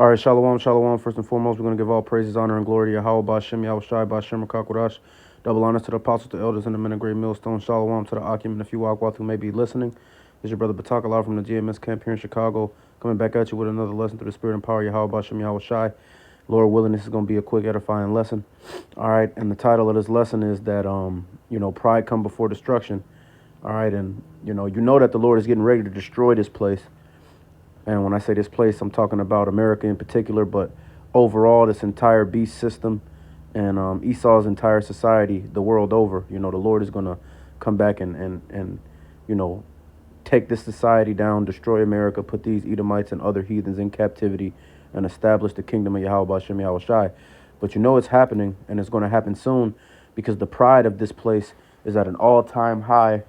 All right, shalom, shalom. First and foremost, we're going to give all praises, honor, and glory to Yahweh Bashem, Yahweh Shai, Bashem, Rakakwadash. Double honors to the apostles, the elders, and the men of great millstone. Shalom to the Akim and a few Akwath who may be listening. This is your brother Batak Allah from the GMS camp here in Chicago, coming back at you with another lesson through the spirit and power of Yahweh Bashem, Yahweh Shai. Lord willing, this is going to be a quick, edifying lesson. All right, and the title of this lesson is that, pride come before destruction. All right, and, you know that the Lord is getting ready to destroy this place. And when I say this place, I'm talking about America in particular, but overall, this entire beast system and Esau's entire society, the world over. The Lord is going to come back and take this society down, destroy America, put these Edomites and other heathens in captivity, and establish the kingdom of Yahweh Bashem Yahweh Shai. But it's happening, and it's going to happen soon, because the pride of this place is at an all-time high,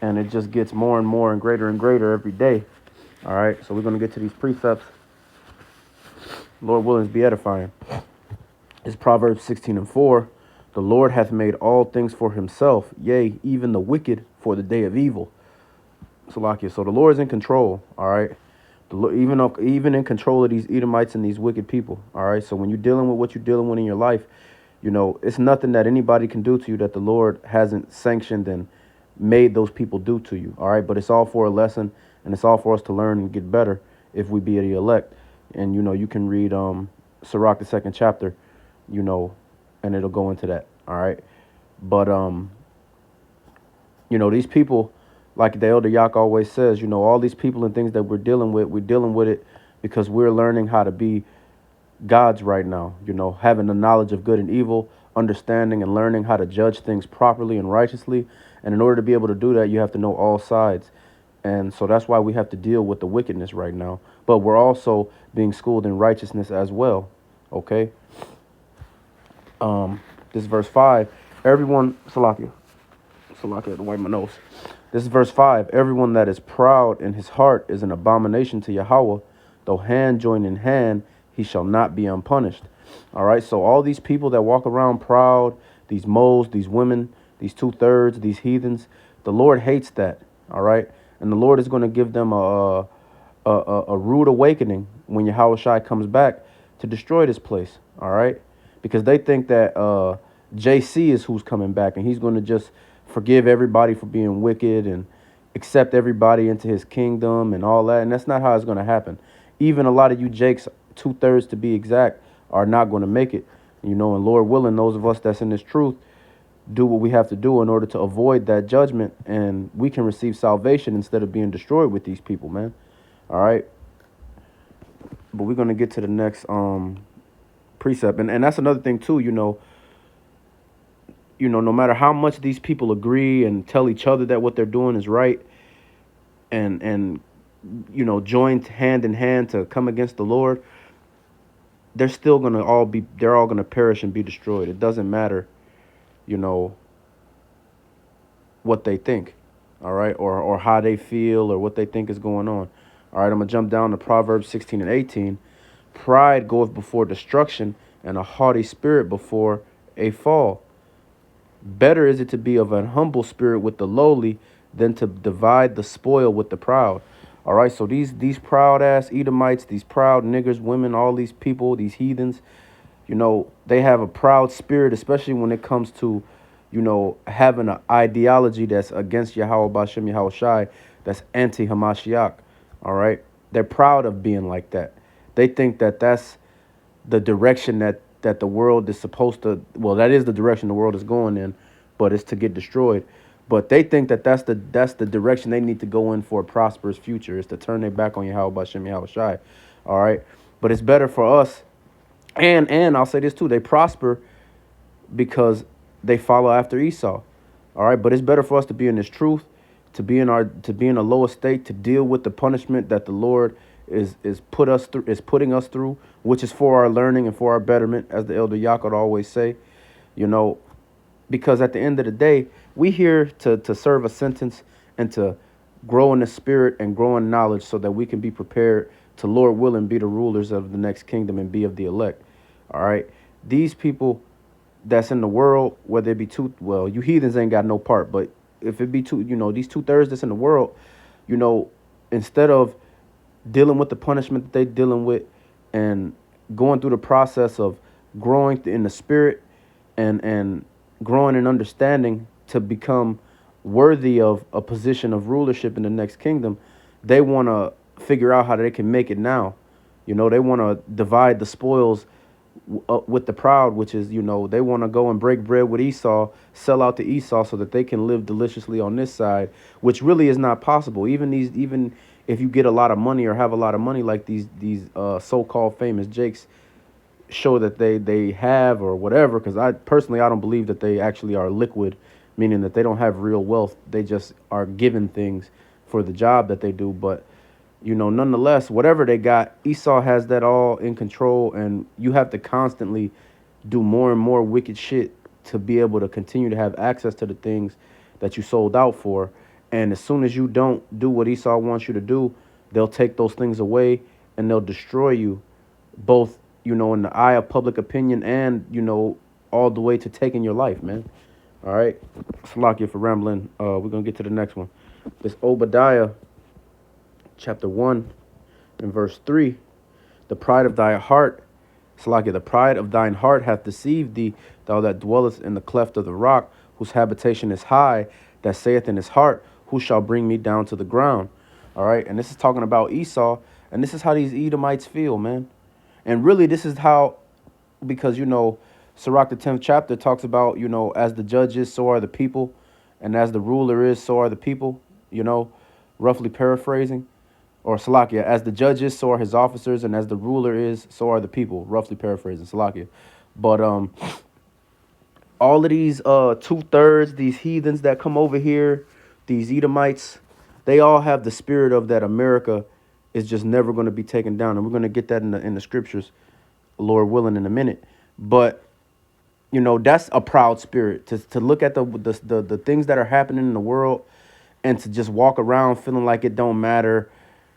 and it just gets more and greater every day. All right, so we're going to get to these precepts. Lord willing, be edifying. It's Proverbs 16:4. The Lord hath made all things for himself, yea, even the wicked for the day of evil. Salakia. So the Lord is in control, all right? Even in control of these Edomites and these wicked people, all right? So when you're dealing with what you're dealing with in your life, it's nothing that anybody can do to you that the Lord hasn't sanctioned and made those people do to you, all right? But it's all for a lesson, and it's all for us to learn and get better if we be the elect. And, you can read Sirach, the 2nd chapter, and it'll go into that, all right? But, these people, like the Elder Yak always says, all these people and things that we're dealing with it because we're learning how to be gods right now, having the knowledge of good and evil, understanding and learning how to judge things properly and righteously. And in order to be able to do that, you have to know all sides. And so that's why we have to deal with the wickedness right now. But we're also being schooled in righteousness as well. Okay. This is verse 5. Everyone, Salakia, I had to wipe my nose. This is verse 5. Everyone that is proud in his heart is an abomination to Yahweh. Though hand join in hand, he shall not be unpunished. All right. So all these people that walk around proud, these moles, these women, these 2/3, these heathens, the Lord hates that. All right. And the Lord is going to give them a rude awakening when Yahweh Shai comes back to destroy this place. All right. Because they think that JC is who's coming back, and he's going to just forgive everybody for being wicked and accept everybody into his kingdom and all that. And that's not how it's going to happen. Even a lot of you Jakes, 2/3 to be exact, are not going to make it. And Lord willing, those of us that's in this truth do what we have to do in order to avoid that judgment, and we can receive salvation instead of being destroyed with these people, man. All right. But we're going to get to the next precept. And that's another thing too, no matter how much these people agree and tell each other that what they're doing is right and joined hand in hand to come against the Lord, they're all going to perish and be destroyed. It doesn't matter, what they think, all right, or how they feel or what they think is going on. All right, I'm going to jump down to Proverbs 16:18. Pride goeth before destruction, and a haughty spirit before a fall. Better is it to be of an humble spirit with the lowly than to divide the spoil with the proud. All right, so these proud ass Edomites, these proud niggers, women, all these people, these heathens, they have a proud spirit, especially when it comes to, having an ideology that's against Yahweh Bashem Yahweh Shai, that's anti-Hamashiach. All right, they're proud of being like that. They think that that's the direction that the world is supposed to, well, that is the direction the world is going in, but it's to get destroyed. But they think that that's the direction they need to go in for a prosperous future, is to turn their back on Yahweh Bashem Yahweh Shai. All right. But it's better for us. And I'll say this too, they prosper because they follow after Esau. All right. But it's better for us to be in this truth, to be in a lower state, to deal with the punishment that the Lord is putting us through, which is for our learning and for our betterment, as the Elder Yak would always say, because at the end of the day, we here to serve a sentence and to grow in the spirit and grow in knowledge so that we can be prepared to, Lord willing, be the rulers of the next kingdom and be of the elect. All right. These people that's in the world, whether it be you heathens ain't got no part, but if it be these 2/3 that's in the world, instead of dealing with the punishment that they dealing with, and going through the process of growing in the spirit and growing in understanding to become worthy of a position of rulership in the next kingdom, they want to figure out how they can make it now. They want to divide the spoils with the proud, which is, they want to go and break bread with Esau, sell out to Esau so that they can live deliciously on this side, which really is not possible. Even if you get a lot of money or have a lot of money, like these so-called famous Jakes show that they have or whatever, because I don't believe that they actually are liquid, meaning that they don't have real wealth. They just are given things for the job that they do. But nonetheless, whatever they got, Esau has that all in control, and you have to constantly do more and more wicked shit to be able to continue to have access to the things that you sold out for. And as soon as you don't do what Esau wants you to do, they'll take those things away and they'll destroy you, both, in the eye of public opinion and, all the way to taking your life, man. All right. Salakia for rambling. We're going to get to the next one. This Obadiah chapter 1 and verse 3. The pride of thy heart, Salakia, the pride of thine heart hath deceived thee, thou that dwellest in the cleft of the rock, whose habitation is high, that saith in his heart, who shall bring me down to the ground? All right. And this is talking about Esau. And this is how these Edomites feel, man. And really, this is how, because, Sirach, the 10th chapter, talks about, as the judge is, so are the people. And as the ruler is, so are the people, roughly paraphrasing. Or Salakia, as the judge is, so are his officers. And as the ruler is, so are the people, roughly paraphrasing, Salakia. But all of these 2/3, these heathens that come over here, these Edomites, they all have the spirit of that America is just never going to be taken down. And we're going to get that in the scriptures, Lord willing, in a minute. But, that's a proud spirit to look at the things that are happening in the world and to just walk around feeling like it don't matter.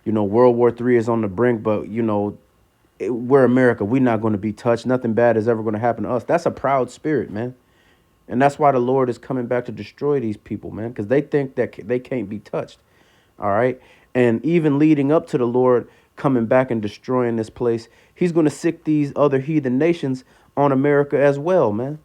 World War III is on the brink, but, we're America. We're not going to be touched. Nothing bad is ever going to happen to us. That's a proud spirit, man. And that's why the Lord is coming back to destroy these people, man, because they think that they can't be touched. All right. And even leading up to the Lord coming back and destroying this place, he's going to sick these other heathen nations on America as well, man.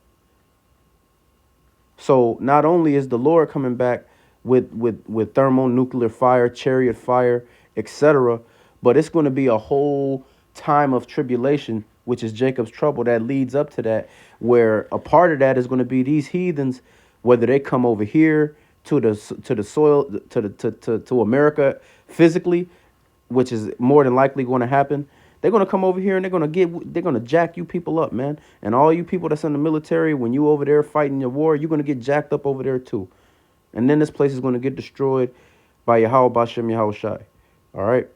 So not only is the Lord coming back with thermonuclear fire, chariot fire, etc., but it's going to be a whole time of tribulation, which is Jacob's trouble, that leads up to that, where a part of that is going to be these heathens, whether they come over here to the soil, to America physically, which is more than likely going to happen. They're going to come over here and they're going to jack you people up, man. And all you people that's in the military, when you over there fighting your war, you're going to get jacked up over there too. And then this place is going to get destroyed by Yahweh Bashem Yahweh Shai. All right.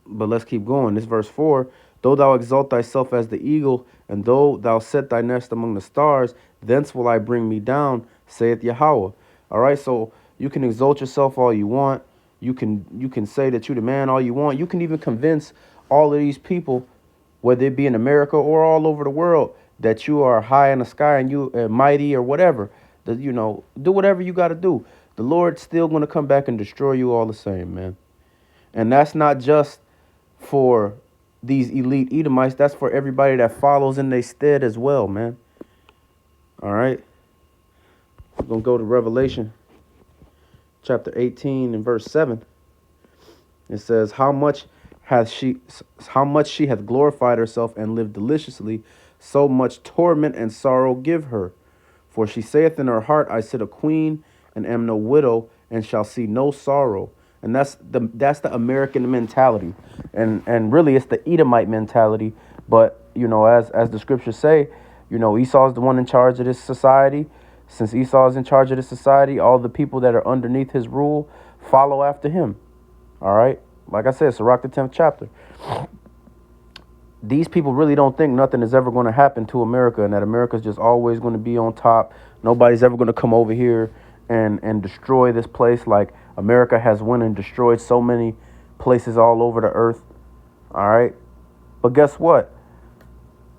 But let's keep going. This verse 4, though thou exalt thyself as the eagle, and though thou set thy nest among the stars, thence will I bring me down, saith Yahweh. All right. So you can exalt yourself all you want. You can say that you're the man all you want. You can even convince all of these people, whether it be in America or all over the world, that you are high in the sky and you are mighty or whatever. That, do whatever you got to do. The Lord's still going to come back and destroy you all the same, man. And that's not just for these elite Edomites. That's for everybody that follows in their stead as well, man. All right. We're going to go to Revelation chapter 18 and verse 7. It says, how much she hath glorified herself and lived deliciously, so much torment and sorrow give her. For she saith in her heart, I sit a queen and am no widow, and shall see no sorrow. And that's the American mentality. And really it's the Edomite mentality. But, as the scriptures say, Esau is the one in charge of this society. Since Esau is in charge of this society, all the people that are underneath his rule follow after him. All right. Like I said, Sirach, the 10th chapter. These people really don't think nothing is ever going to happen to America and that America's just always going to be on top. Nobody's ever going to come over here and destroy this place like America has went and destroyed so many places all over the earth. All right. But guess what?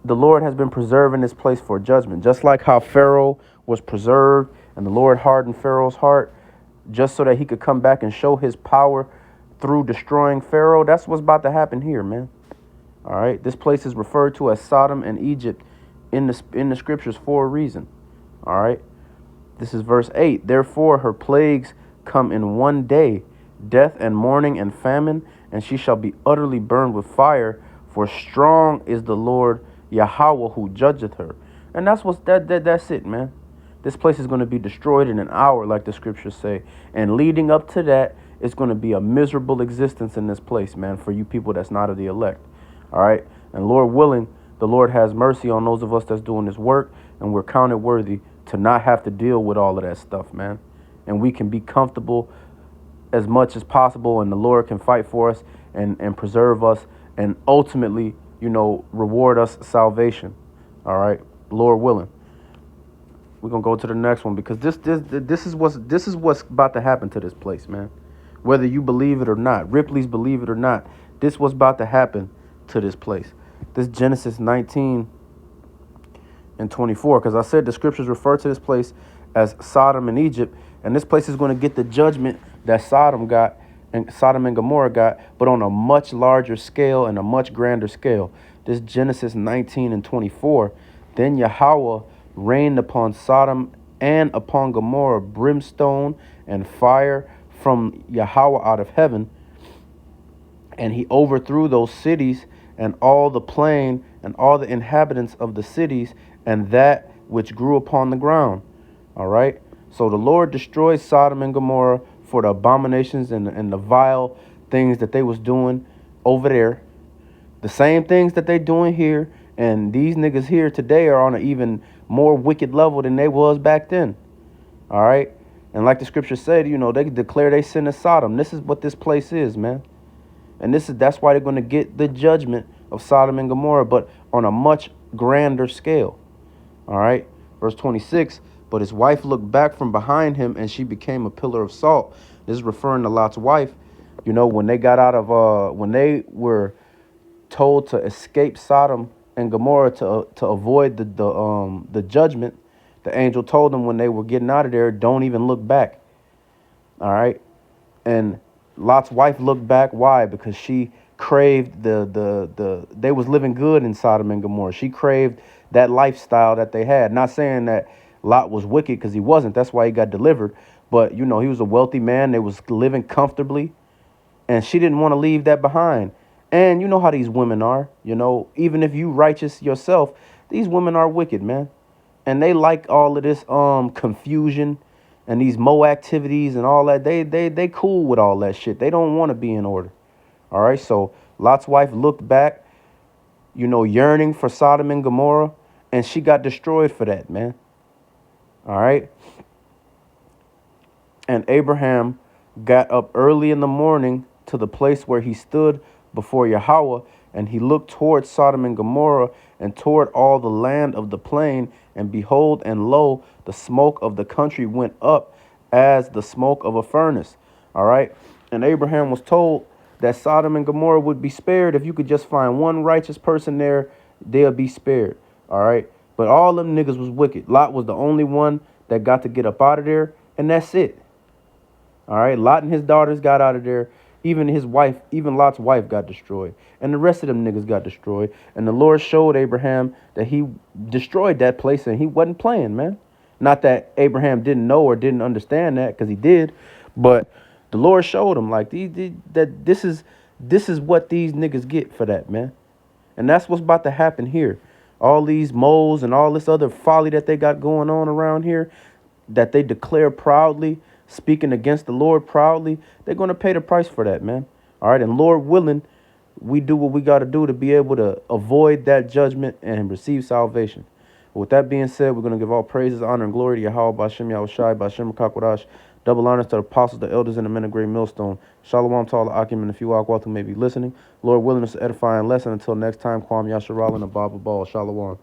The Lord has been preserving this place for judgment, just like how Pharaoh was preserved and the Lord hardened Pharaoh's heart just so that he could come back and show his power through destroying Pharaoh. That's what's about to happen here, man. All right. This place is referred to as Sodom and Egypt in the scriptures for a reason. All right. This is verse 8. Therefore her plagues come in one day, death and mourning and famine, and she shall be utterly burned with fire, for strong is the Lord Yahweh who judgeth her. And that's it, man. This place is going to be destroyed in an hour, like the scriptures say. And leading up to that, it's going to be a miserable existence in this place, man, for you people that's not of the elect. All right. And Lord willing, the Lord has mercy on those of us that's doing this work, and we're counted worthy to not have to deal with all of that stuff, man. And we can be comfortable as much as possible, and the Lord can fight for us and preserve us and ultimately, reward us salvation. All right. Lord willing. We're gonna go to the next one, because this is what's about to happen to this place, man. Whether you believe it or not, Ripley's believe it or not, this what's about to happen to this place. This Genesis 19 and 24, because I said the scriptures refer to this place as Sodom and Egypt, and this place is going to get the judgment that Sodom got and Sodom and Gomorrah got, but on a much larger scale and a much grander scale. This Genesis 19 and 24, then Yahweh rained upon Sodom and upon Gomorrah brimstone and fire from Yahweh out of heaven, and he overthrew those cities and all the plain and all the inhabitants of the cities and that which grew upon the ground. All right. So the Lord destroyed Sodom and Gomorrah for the abominations and the vile things that they was doing over there. The same things that they doing here. And these niggas here today are on an even more wicked level than they was back then. All right. And like the scripture said, they declare they sin as Sodom. This is what this place is, man. And that's why they're going to get the judgment of Sodom and Gomorrah, but on a much grander scale. All right. Verse 26, but his wife looked back from behind him, and she became a pillar of salt. This is referring to Lot's wife. When they got out of, when they were told to escape Sodom and Gomorrah to avoid the judgment, the angel told them when they were getting out of there, don't even look back. All right. And Lot's wife looked back. Why? Because she craved they was living good in Sodom and Gomorrah. She craved that lifestyle that they had. Not saying that Lot was wicked, because he wasn't. That's why he got delivered. But, he was a wealthy man. They was living comfortably. And she didn't want to leave that behind. And you know how these women are. Even if you righteous yourself, these women are wicked, man. And they like all of this confusion and these Mo activities and all that. They cool with all that shit. They don't want to be in order. All right. So Lot's wife looked back, yearning for Sodom and Gomorrah, and she got destroyed for that, man. All right. And Abraham got up early in the morning to the place where he stood before Yahweh, and he looked toward Sodom and Gomorrah and toward all the land of the plain, and behold, and lo, the smoke of the country went up as the smoke of a furnace. All right. And Abraham was told that Sodom and Gomorrah would be spared. If you could just find one righteous person there, they'll be spared. All right. But all them niggas was wicked. Lot was the only one that got to get up out of there, and that's it. All right. Lot and his daughters got out of there. Even his wife, even Lot's wife got destroyed. And the rest of them niggas got destroyed. And the Lord showed Abraham that he destroyed that place, and he wasn't playing, man. Not that Abraham didn't know or didn't understand that, because he did. But the Lord showed him, like, that this is what these niggas get for that, man. And that's what's about to happen here. All these moles and all this other folly that they got going on around here, that they declare proudly, speaking against the Lord proudly, they're going to pay the price for that, man. All right. And Lord willing, we do what we got to do to be able to avoid that judgment and receive salvation. With that being said, we're going to give all praises, honor, and glory to Yahweh, Bashem Yahushai, Bashem Kakwadash. Double honors to the apostles, the elders, and the men of great millstone. Shalom to all the Akim and the few Akwat who may be listening. Lord willing, us to edify and lesson. Until next time, Kwam Yasharal and the Baba Ball. Shalom.